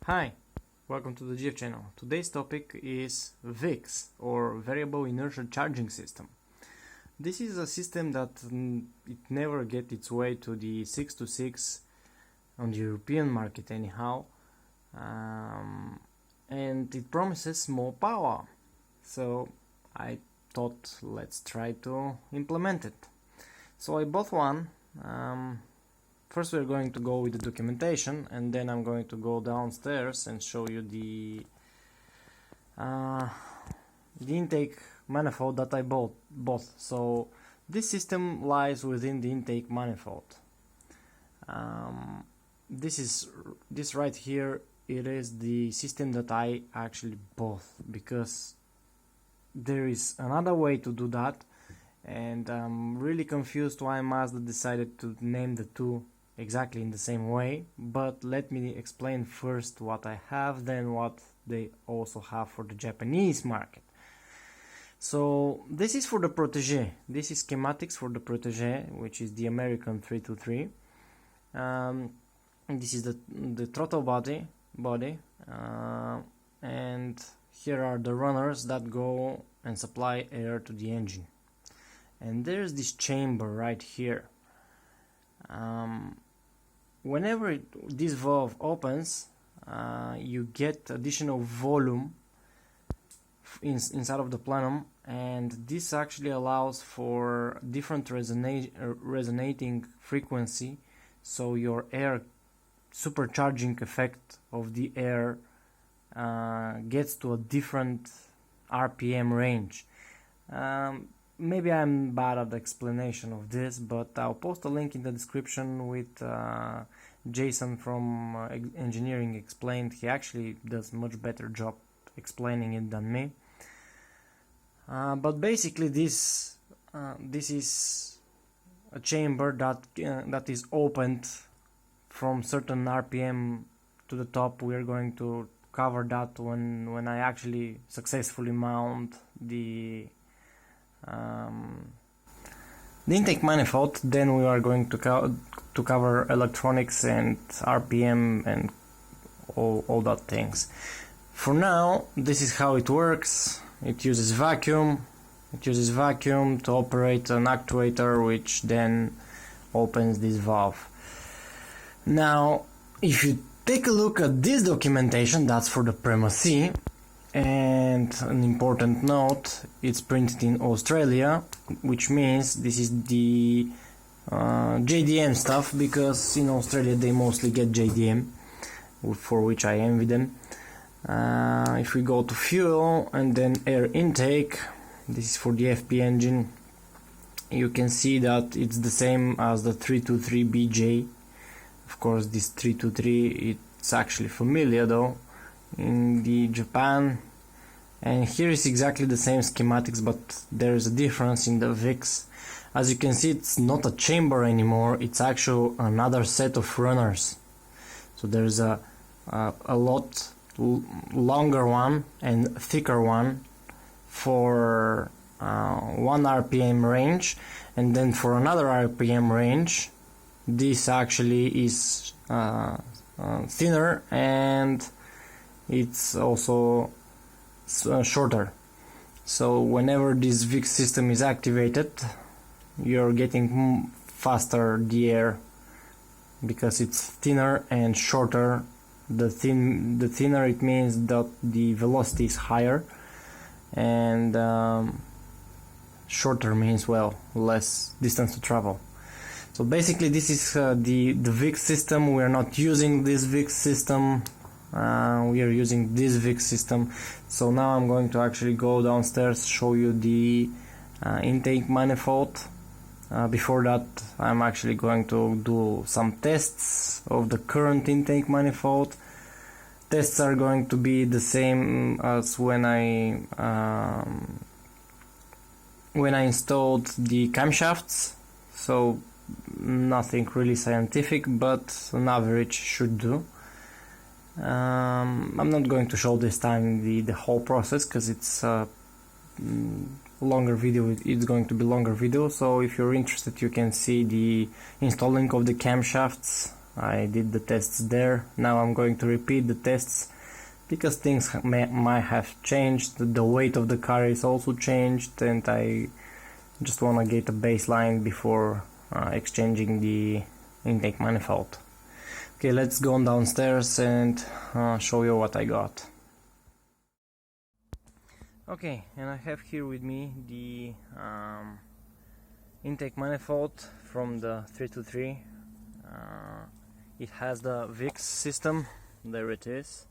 Hi, welcome to the GF channel. Today's topic is VICS, or Variable Inertial Charging System. This is a system that it never get its way to the 626 on the European market anyhow, and it promises more power. So I thought let's try to implement it. So I bought one. First we're going to go with the documentation, and then I'm going to go downstairs and show you the intake manifold that I bought. So this system lies within the intake manifold. This right here, it is the system that I actually bought, because there is another way to do that, and I'm really confused why Mazda decided to name the two exactly in the same way. But let me explain first what I have, then what they also have for the Japanese market. So this is for the Protege. This is schematics for the Protege, which is the American 323. This is the throttle body, and here are the runners that go and supply air to the engine. And there's this chamber right here. Whenever this valve opens, you get additional volume inside of the plenum, and this actually allows for different resonating frequency, so your air supercharging effect of the air gets to a different RPM range. Maybe I'm bad at the explanation of this, but I'll post a link in the description with Jason from Engineering Explained. He actually does much better job explaining it than me. But basically this is a chamber that is opened from certain RPM to the top. We are going to cover that when I actually successfully mount the intake manifold. Then we are going to cover electronics and RPM and all that things. For now, this is how it works. It uses vacuum. To operate an actuator, which then opens this valve. Now, if you take a look at this documentation, that's for the Prema C. And an important note, it's printed in Australia, which means this is the JDM stuff, because in Australia they mostly get JDM, for which I envy them. If we go to fuel and then air intake, this is for the FP engine, you can see that it's the same as the 323BJ. Of course, this 323, it's actually familiar though in the Japan, and here is exactly the same schematics, but there is a difference in the VICS. As you can see, it's not a chamber anymore, it's actually another set of runners. So there's a lot longer one and thicker one for 1 RPM range, and then for another RPM range this actually is thinner, and it's also shorter. So whenever this VICS system is activated, you're getting faster the air, because it's thinner and shorter. The thinner, it means that the velocity is higher, and shorter means, well, less distance to travel. So basically this is the VICS system. We are not using this VICS system, we are using this VICS system. So now I'm going to actually go downstairs, show you the intake manifold. Before that, I'm actually going to do some tests of the current intake manifold. Tests are going to be the same as when I installed the camshafts, so nothing really scientific, but an average should do. I'm not going to show this time the whole process, because it's a longer video. It's going to be longer video, so if you're interested you can see the installing of the camshafts I did the tests there. Now I'm going to repeat the tests because things might have changed. The weight of the car is also changed, and I just want to get a baseline before exchanging the intake manifold. Okay, let's go on downstairs and show you what I got. Okay, and I have here with me the intake manifold from the 323. It has the VICS system. There it is.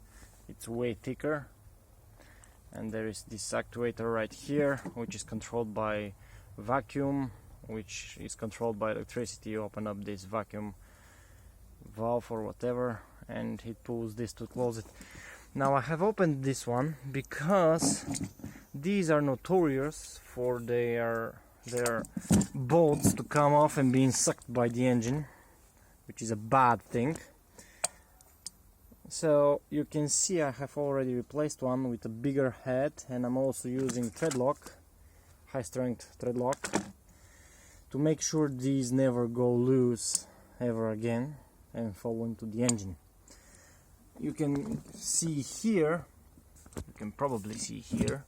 It's way thicker, and there is this actuator right here, which is controlled by vacuum, which is controlled by electricity. You open up this vacuum valve or whatever, and it pulls this to close it. Now I have opened this one because these are notorious for their bolts to come off and being sucked by the engine, which is a bad thing. So you can see I have already replaced one with a bigger head, and I'm also using thread lock, high strength thread lock, to make sure these never go loose ever again and fall into the engine. You can see here, you can probably see here,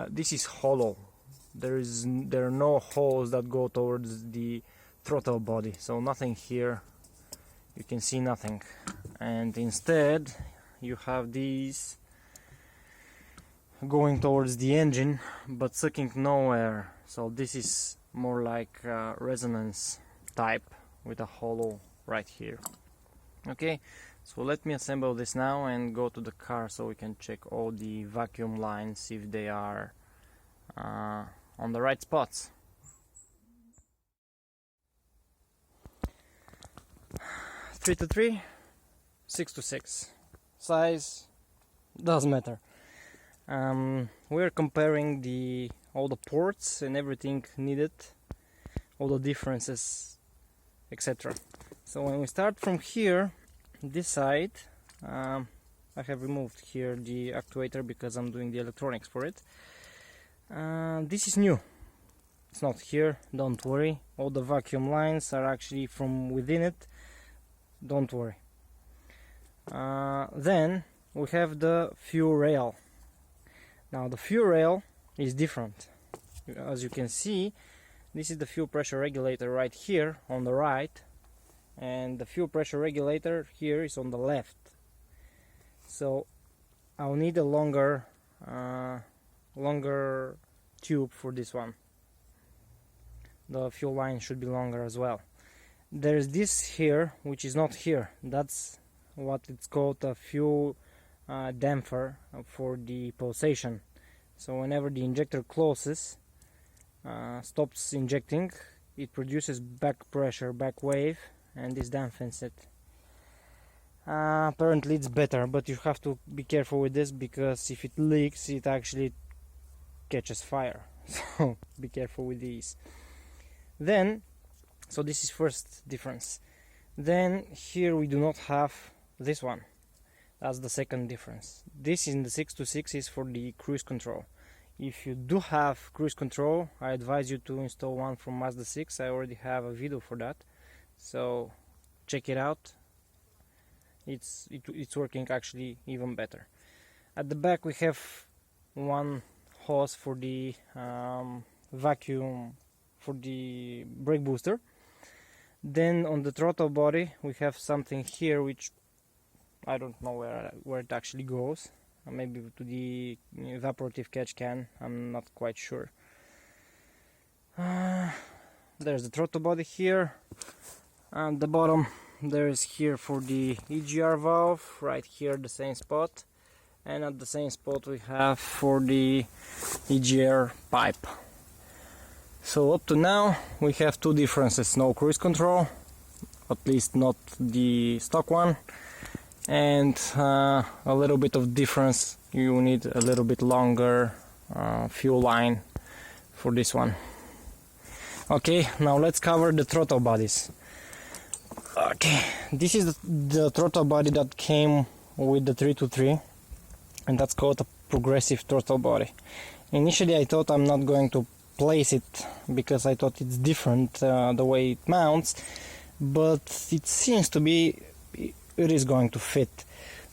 this is hollow. There are no holes that go towards the throttle body, so nothing here. You can see nothing, and instead you have these going towards the engine but sucking no air. So this is more like resonance type with a hollow right here. Okay, so let me assemble this now and go to the car so we can check all the vacuum lines if they are on the right spots. Three to three, 6 to 6. Size doesn't matter. We're comparing all the ports and everything needed, all the differences, etc. So when we start from here, this side, I have removed here the actuator because I'm doing the electronics for it. This is new. It's not here, don't worry. All the vacuum lines are actually from within it. Don't worry. Then we have the fuel rail. Now the fuel rail is different. As you can see, this is the fuel pressure regulator right here on the right, and the fuel pressure regulator here is on the left. So I'll need a longer tube for this one. The fuel line should be longer as well. There's this here, which is not here. That's what it's called a fuel damper for the pulsation. So whenever the injector closes, stops injecting, it produces back pressure, back wave, and this dampens it. Apparently it's better, but you have to be careful with this because if it leaks, it actually catches fire. So be careful with these. Then, so this is first difference. Then here we do not have this one. That's the second difference. This in the 6 to 6 is for the cruise control. If you do have cruise control, I advise you to install one from Mazda 6. I already have a video for that, so check it out. It's working actually even better. At the back we have one hose for the vacuum, for the brake booster. Then on the throttle body we have something here which I don't know where it actually goes. Maybe to the evaporative catch can, I'm not quite sure. There's the throttle body here. At the bottom there is here for the EGR valve, right here the same spot, and at the same spot we have for the EGR pipe. So up to now we have two differences: no cruise control, at least not the stock one, and a little bit of difference. You need a little bit longer fuel line for this one. Okay, now let's cover the throttle bodies. Okay, this is the throttle body that came with the 323, and that's called a progressive throttle body. Initially I thought I'm not going to place it because I thought it's different the way it mounts, but it seems to be it is going to fit.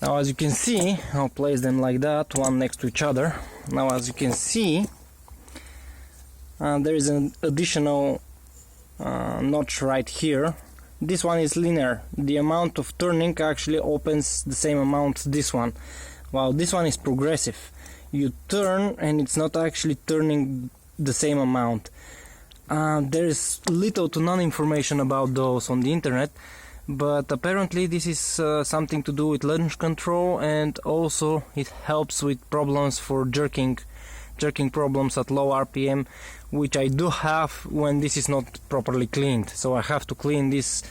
Now as you can see, I'll place them like that, one next to each other. Now as you can see, there is an additional notch right here. This one is linear. The amount of turning actually opens the same amount this one, while this one is progressive. You turn and it's not actually turning the same amount. There is little to none information about those on the internet, but apparently this is something to do with launch control, and also it helps with problems for jerking problems at low RPM, which I do have when this is not properly cleaned. So I have to clean this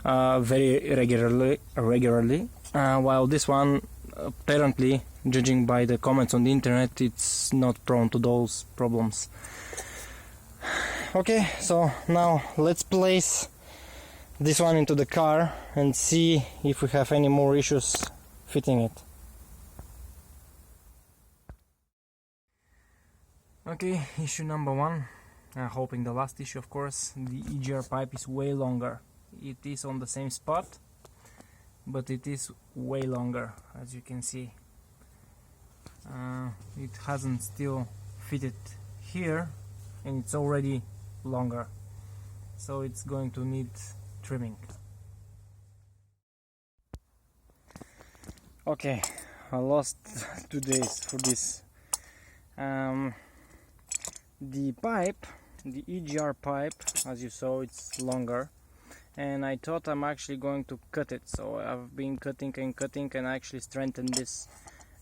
very regularly, while this one, apparently, judging by the comments on the internet, it's not prone to those problems. Okay, so now let's place this one into the car and see if we have any more issues fitting it. Okay, issue number one, hoping the last issue of course, the EGR pipe is way longer. It is on the same spot, but it is way longer, as you can see. It hasn't still fitted here, and it's already longer, so it's going to need trimming. Okay, I lost 2 days for this. The pipe, the EGR pipe, as you saw, it's longer, and I thought I'm actually going to cut it, so I've been cutting and actually strengthened this,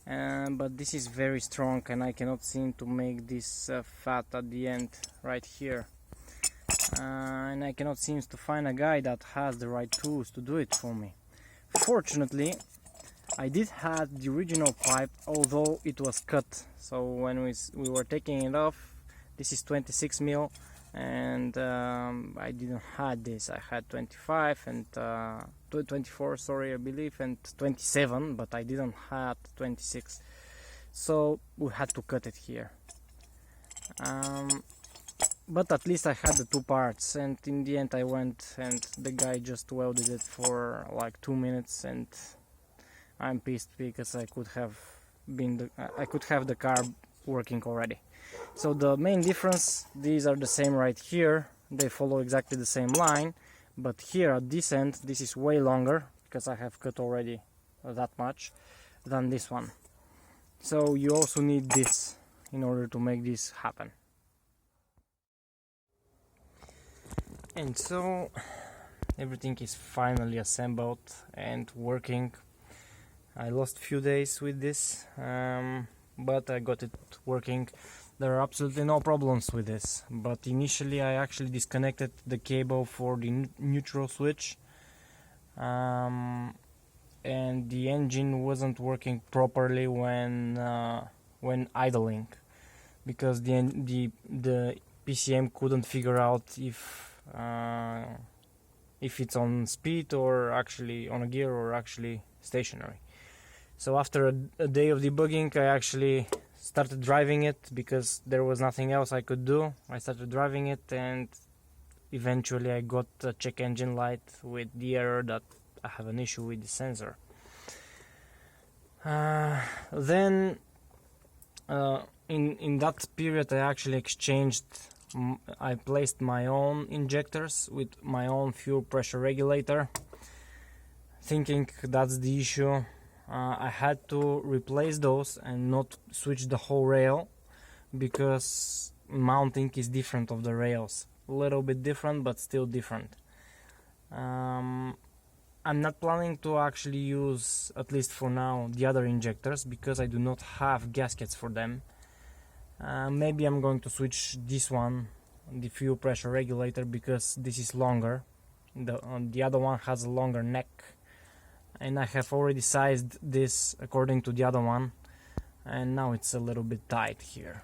but this is very strong and I cannot seem to make this fat at the end right here, and I cannot seem to find a guy that has the right tools to do it for me. Fortunately, I did have the original pipe, although it was cut, so when we were taking it off, this is 26 mil, and I didn't have this. I had 25 and 24, sorry, I believe, and 27, but I didn't have 26, so we had to cut it here. But at least I had the two parts, and in the end I went and the guy just welded it for like 2 minutes, and I'm pissed because I could have the car working already. So the main difference, these are the same right here, they follow exactly the same line, but here at this end this is way longer because I have cut already that much than this one. So you also need this in order to make this happen. And so everything is finally assembled and working. I lost few days with this, but I got it working. There are absolutely no problems with this, but initially I actually disconnected the cable for the neutral switch, and the engine wasn't working properly when idling, because the PCM couldn't figure out if it's on speed or actually on a gear or actually stationary. So after a day of debugging, I actually started driving it because there was nothing else I could do. I started driving it, and eventually I got a check engine light with the error that I have an issue with the sensor. Then in that period I actually I placed my own injectors with my own fuel pressure regulator, thinking that's the issue. I had to replace those and not switch the whole rail, because mounting is different of the rails, a little bit different but still different. I'm not planning to actually use, at least for now, the other injectors because I do not have gaskets for them. Maybe I'm going to switch this one, the fuel pressure regulator, because this is longer. The other one has a longer neck, and I have already sized this according to the other one, and now it's a little bit tight here.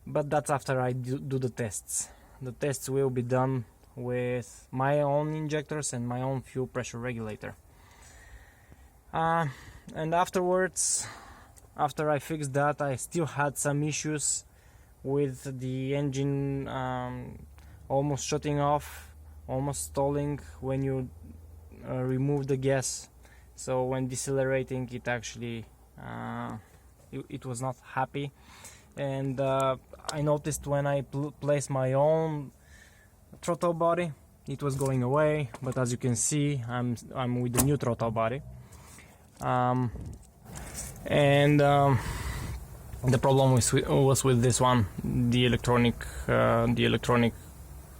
But that's after I do the tests. The tests will be done with my own injectors and my own fuel pressure regulator. And afterwards, after I fixed that, I still had some issues with the engine almost shutting off almost stalling when you remove the gas. So when decelerating, it actually it was not happy. And I noticed when I placed my own throttle body, it was going away. But as you can see, I'm with the new throttle body, and the problem was with this one, the electronic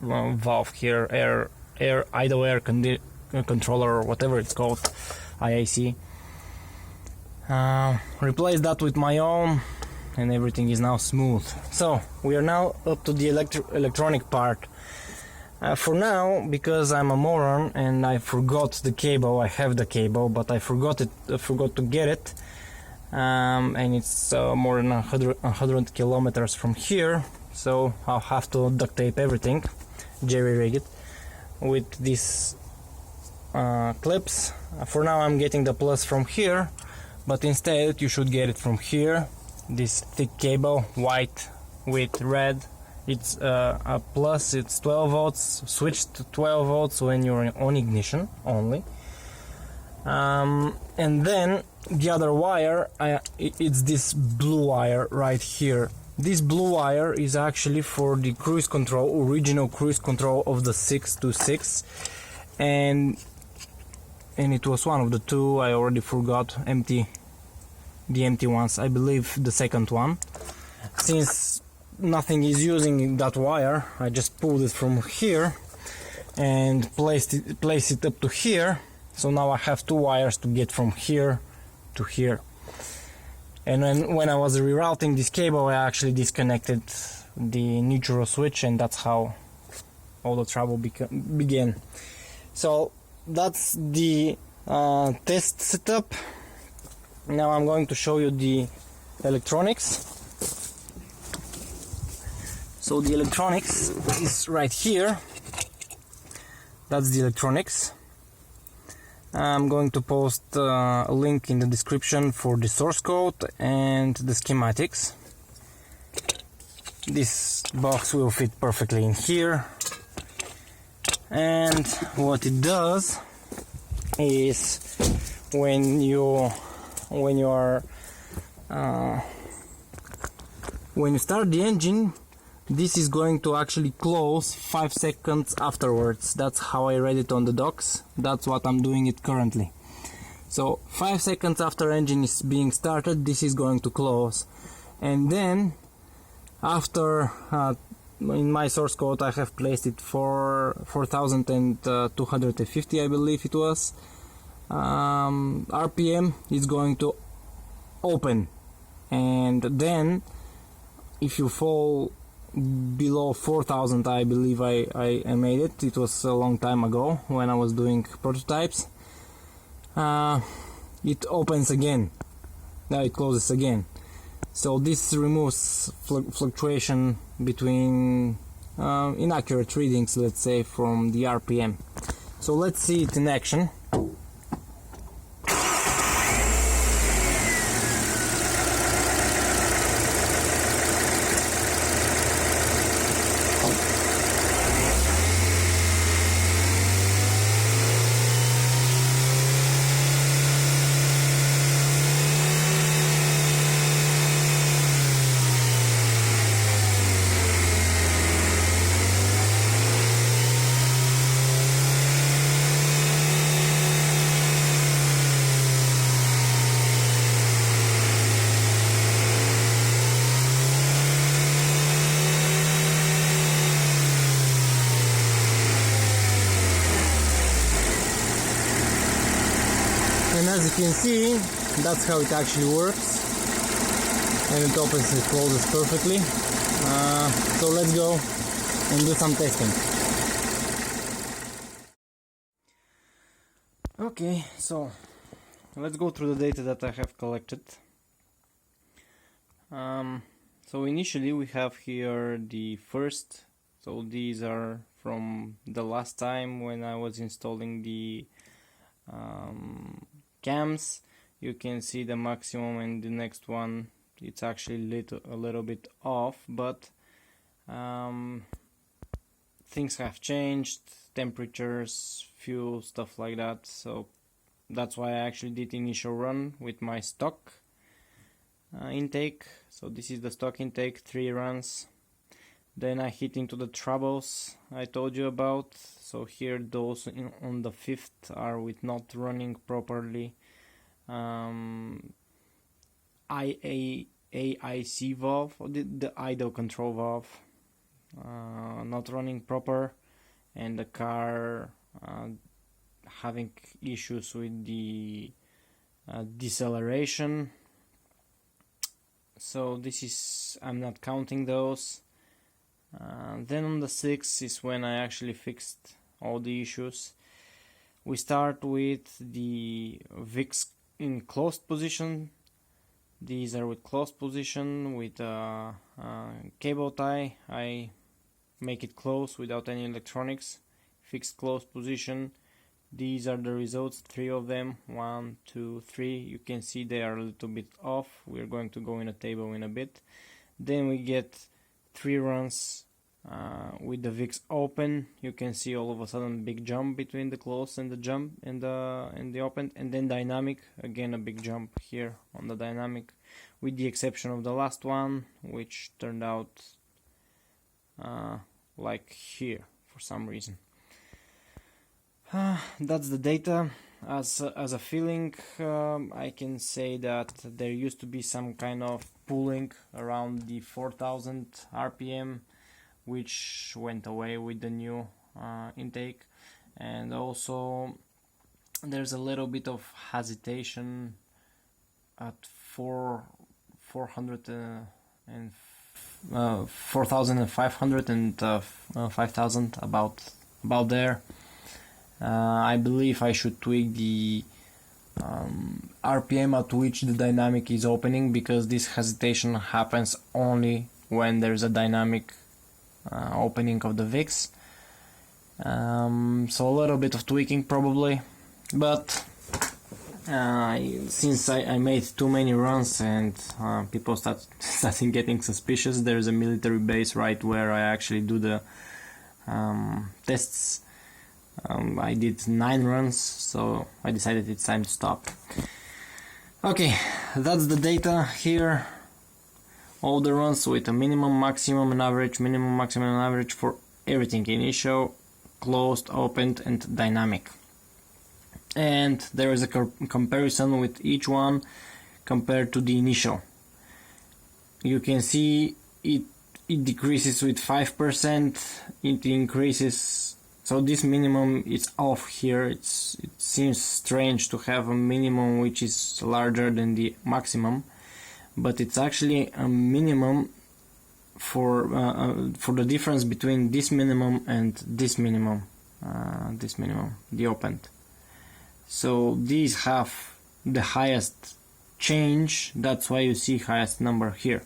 valve here, idle air controller, or whatever it's called, IAC. Replace that with my own, and everything is now smooth. So we are now up to the electronic part. For now, because I'm a moron and I forgot the cable, I have the cable, but I forgot to get it, and it's more than 100 kilometers from here. So I'll have to duct tape everything, jerry rig it with these clips. For now I'm getting the plus from here, but instead you should get it from here. This thick cable, white with red, it's a plus, it's 12 volts, switch to 12 volts when you're on ignition only. And then the other wire, it's this blue wire right here. This blue wire is actually for the cruise control, original cruise control of the 626, and it was one of the two. I already forgot the empty ones, I believe the second one. Since nothing is using that wire, I just pulled it from here and place it up to here. So now I have two wires to get from here to here. And when I was rerouting this cable, I actually disconnected the neutral switch, and that's how all the trouble began. So that's the test setup. Now I'm going to show you the electronics. So the electronics is right here. That's the electronics. I'm going to post a link in the description for the source code and the schematics. This box will fit perfectly in here. And what it does is when you start the engine, this is going to actually close 5 seconds afterwards. That's how I read it on the docs. That's what I'm doing it currently. So 5 seconds after engine is being started, this is going to close. And then after, in my source code I have placed it for 4250, I believe it was, RPM is going to open. And then if you fall below 4000, I believe I made it. It was a long time ago when I was doing prototypes. It opens again. Now it closes again. So this removes fluctuation between inaccurate readings, let's say, from the RPM. So let's see it in action. And as you can see, that's how it actually works, and it opens and closes perfectly. So let's go and do some testing. Okay, so let's go through the data that I have collected. So initially we have here the first, so these are from the last time when I was installing the cams. You can see the maximum, and the next one it's actually a little bit off, but things have changed. temperatures, fuel, stuff like that. So that's why I actually did initial run with my stock intake. So this is the stock intake, 3 runs. Then I hit into the troubles I told you about. So here those on the 5th are with not running properly. AIC valve, the idle control valve, not running proper, and the car having issues with the deceleration. So this is, I'm not counting those. Then on the 6th is when I actually fixed all the issues. We start with the VICS in closed position. These are with closed position with cable tie. I make it close without any electronics. Fixed closed position. These are the results, 3 of them, 1, 2, 3. You can see they are a little bit off. We're going to go in a table in a bit. Then we get 3 runs with the VICS open. You can see all of a sudden big jump between the closed and the jump and the open, and then dynamic, again a big jump here on the dynamic, with the exception of the last one, which turned out like here for some reason. That's the data. As a feeling, I can say that there used to be some kind of pulling around the 4000 RPM, which went away with the new intake, and also there's a little bit of hesitation at 4,500 and 5,000, about there. I believe I should tweak the RPM at which the dynamic is opening, because this hesitation happens only when there's a dynamic opening of the VICS. So a little bit of tweaking probably, but since I made too many runs and people starting getting suspicious, there's a military base right where I actually do the tests. I did 9 runs, so I decided it's time to stop. Okay, that's the data here. All the runs with a minimum, maximum and average, minimum, maximum and average for everything: initial, closed, opened and dynamic. And there is a comparison with each one compared to the initial. You can see it decreases with 5%, it increases. So this minimum is off here. It seems strange to have a minimum which is larger than the maximum, but it's actually a minimum for the difference between this minimum and this minimum, the opened. So these have the highest change. That's why you see highest number here.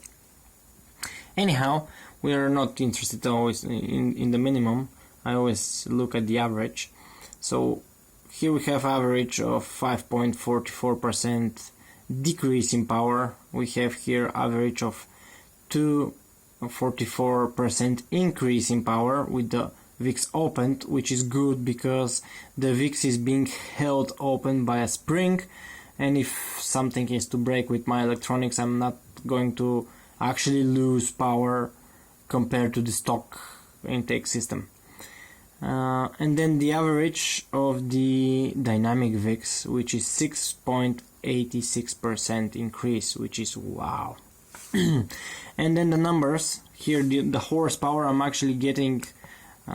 Anyhow, we are not interested always in the minimum. I always look at the average. So here we have average of 5.44% decrease in power. We have here average of 2.44% increase in power with the VICS opened, which is good because the VICS is being held open by a spring, and if something is to break with my electronics, I'm not going to actually lose power compared to the stock intake system. And then the average of the dynamic VICS, which is 6.86% increase, which is wow. And then the numbers here, the horsepower I'm actually getting.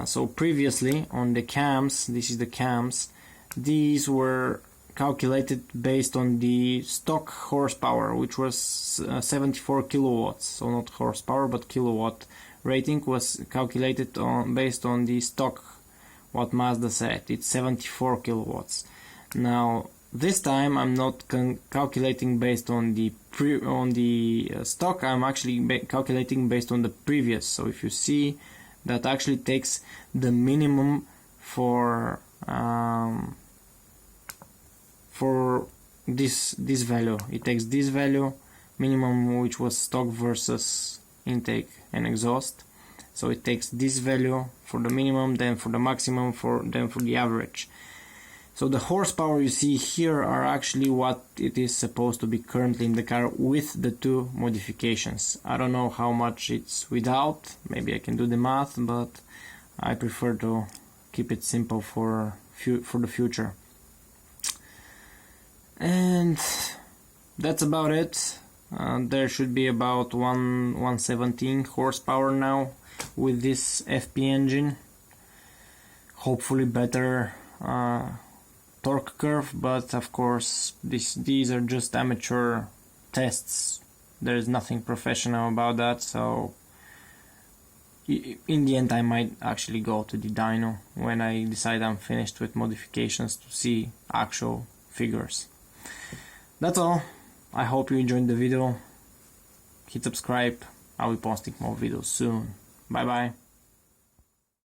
So previously on the cams, this is the cams, these were calculated based on the stock horsepower, which was 74 kilowatts. So not horsepower but kilowatt rating was calculated based on the stock, what Mazda said. It's 74 kilowatts. Now this time I'm not calculating based on the stock. I'm actually calculating based on the previous. So if you see, that actually takes the minimum for this value. It takes this value minimum, which was stock versus intake and exhaust, So it takes this value for the minimum, then for the maximum, then for the average. So the horsepower you see here are actually what it is supposed to be currently in the car with the two modifications. I don't know how much it's without, maybe I can do the math, but I prefer to keep it simple for the future. And that's about it. There should be about 117 horsepower now with this FP engine. Hopefully better torque curve, but of course these are just amateur tests. There is nothing professional about that, so in the end I might actually go to the dyno when I decide I'm finished with modifications to see actual figures. That's all. I hope you enjoyed the video. Hit subscribe. I'll be posting more videos soon. Bye bye.